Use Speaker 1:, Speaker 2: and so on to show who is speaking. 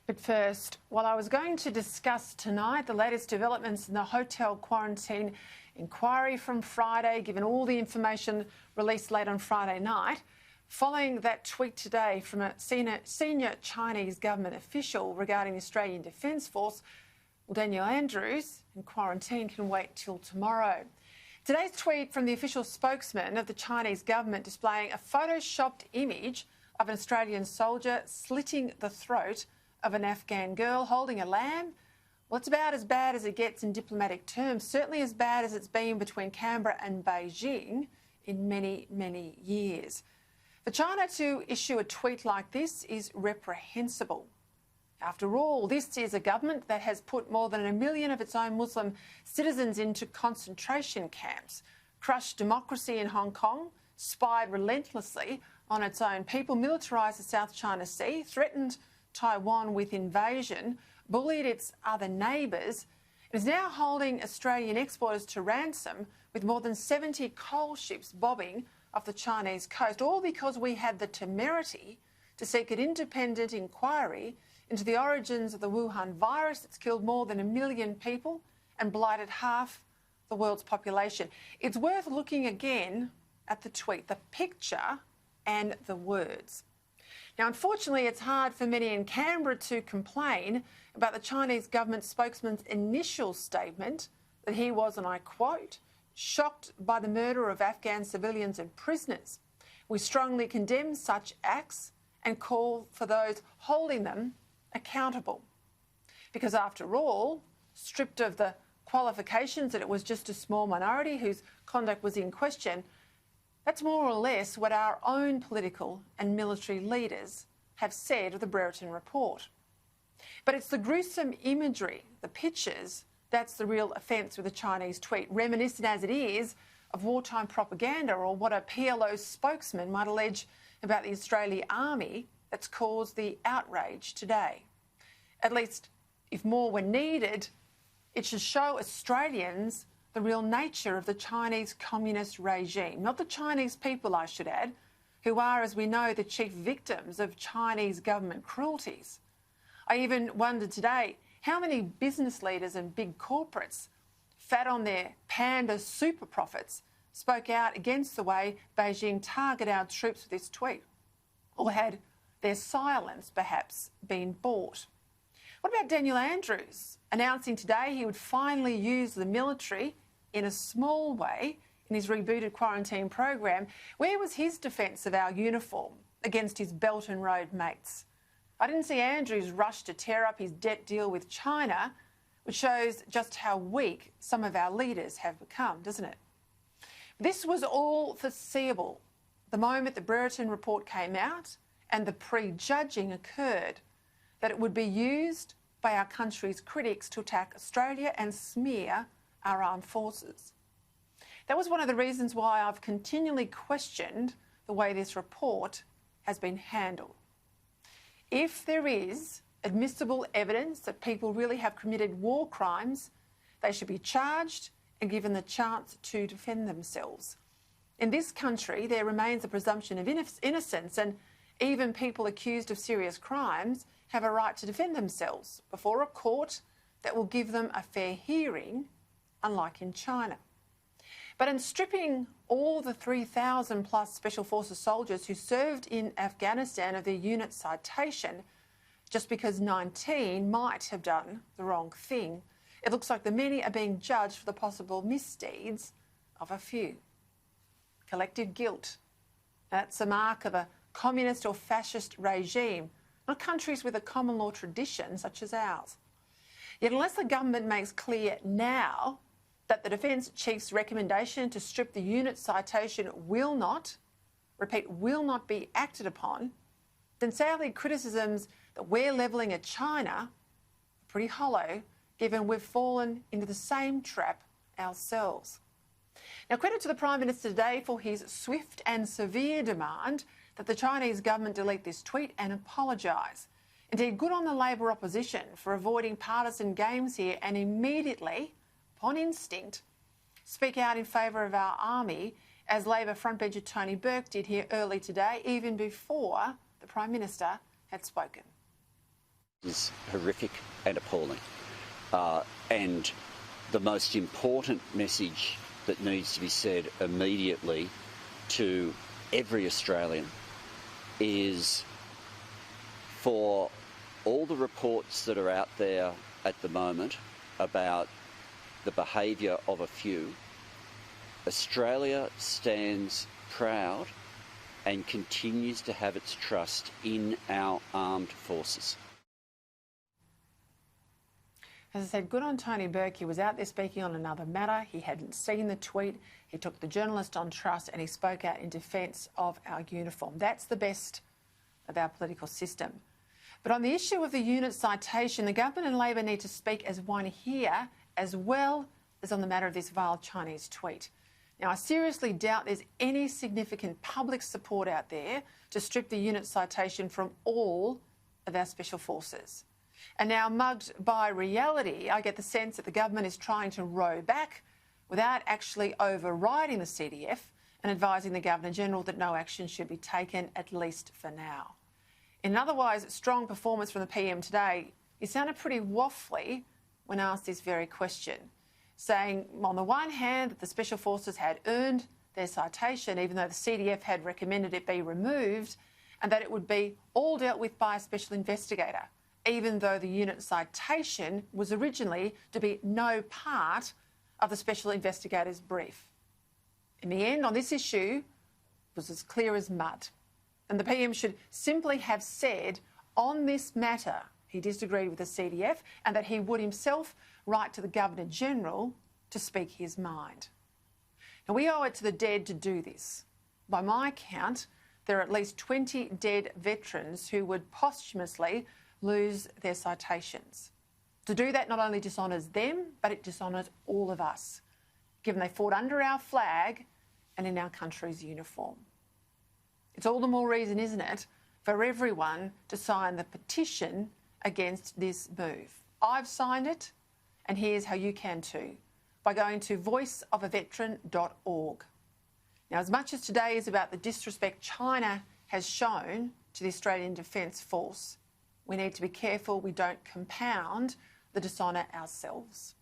Speaker 1: But first, while I was going to discuss tonight the latest developments in the hotel quarantine inquiry from Friday, given all the information released late on Friday night, following that tweet today from a senior Chinese government official regarding the Australian Defence Force, well, Daniel Andrews in quarantine can wait till tomorrow. Today's tweet from the official spokesman of the Chinese government displaying a photoshopped image of an Australian soldier slitting the throat of an Afghan girl holding a lamb. Well, it's about as bad as it gets in diplomatic terms, certainly as bad as it's been between Canberra and Beijing in many, many years. For China to issue a tweet like this is reprehensible. After all, this is a government that has put more than 1 million of its own Muslim citizens into concentration camps, crushed democracy in Hong Kong, spied relentlessly on its own people, militarised the South China Sea, threatened Taiwan with invasion, bullied its other neighbours, and is now holding Australian exporters to ransom with more than 70 coal ships bobbing off the Chinese coast, all because we had the temerity to seek an independent inquiry into the origins of the Wuhan virus that's killed more than 1 million people and blighted half the world's population. It's worth looking again at the tweet, the picture and the words. Now, unfortunately, it's hard for many in Canberra to complain about the Chinese government spokesman's initial statement that he was, and I quote, shocked by the murder of Afghan civilians and prisoners. We strongly condemn such acts and call for those holding them accountable. Because after all, stripped of the qualifications that it was just a small minority whose conduct was in question, that's more or less what our own political and military leaders have said of the Brereton Report. But it's the gruesome imagery, the pictures, that's the real offence with the Chinese tweet, reminiscent as it is of wartime propaganda or what a PLO spokesman might allege about the Australian Army that's caused the outrage today. At least, if more were needed, it should show Australians the real nature of the Chinese communist regime, not the Chinese people, I should add, who are, as we know, the chief victims of Chinese government cruelties. I even wondered today how many business leaders and big corporates, fat on their panda super profits, spoke out against the way Beijing target our troops with this tweet, or had their silence perhaps been bought. What about Daniel Andrews announcing today he would finally use the military in a small way in his rebooted quarantine program? Where was his defence of our uniform against his Belt and Road mates? I didn't see Andrews rush to tear up his debt deal with China, which shows just how weak some of our leaders have become, doesn't it? This was all foreseeable the moment the Brereton Report came out and the prejudging occurred, that it would be used by our country's critics to attack Australia and smear our armed forces. That was one of the reasons why I've continually questioned the way this report has been handled. If there is admissible evidence that people really have committed war crimes, they should be charged and given the chance to defend themselves. In this country, there remains a presumption of innocence, and even people accused of serious crimes have a right to defend themselves before a court that will give them a fair hearing, unlike in China. But in stripping all the 3,000 plus Special Forces soldiers who served in Afghanistan of their unit citation, just because 19 might have done the wrong thing, it looks like the many are being judged for the possible misdeeds of a few. Collective guilt. That's a mark of a communist or fascist regime, not countries with a common law tradition such as ours. Yet unless the government makes clear now that the Defence Chief's recommendation to strip the unit citation will not be acted upon, then sadly criticisms that we're levelling at China are pretty hollow, given we've fallen into the same trap ourselves. Now, credit to the Prime Minister today for his swift and severe demand that the Chinese government delete this tweet and apologise. Indeed, good on the Labor opposition for avoiding partisan games here and immediately, upon instinct, speak out in favour of our army, as Labor frontbencher Tony Burke did here early today, even before the Prime Minister had spoken.
Speaker 2: Is horrific and appalling. And the most important message that needs to be said immediately to every Australian is for all the reports that are out there at the moment about the behaviour of a few, Australia stands proud and continues to have its trust in our armed forces.
Speaker 1: As I said, good on Tony Burke. He was out there speaking on another matter. He hadn't seen the tweet. He took the journalist on trust and he spoke out in defence of our uniform. That's the best of our political system. But on the issue of the unit citation, the government and Labor need to speak as one here, as well as on the matter of this vile Chinese tweet. Now, I seriously doubt there's any significant public support out there to strip the unit citation from all of our special forces. And now, mugged by reality, I get the sense that the government is trying to row back without actually overriding the CDF and advising the Governor-General that no action should be taken, at least for now. In an otherwise strong performance from the PM today, he sounded pretty waffly when asked this very question, saying, on the one hand, that the Special Forces had earned their citation, even though the CDF had recommended it be removed, and that it would be all dealt with by a special investigator, even though the unit citation was originally to be no part of the special investigator's brief. In the end, on this issue, it was as clear as mud. And the PM should simply have said, on this matter, he disagreed with the CDF and that he would himself write to the Governor-General to speak his mind. Now, we owe it to the dead to do this. By my count, there are at least 20 dead veterans who would posthumously lose their citations. To do that not only dishonours them, but it dishonours all of us, given they fought under our flag and in our country's uniform. It's all the more reason, isn't it, for everyone to sign the petition against this move. I've signed it, and here's how you can too, by going to voiceofaveteran.org. Now, as much as today is about the disrespect China has shown to the Australian Defence Force, we need to be careful we don't compound the dishonour ourselves.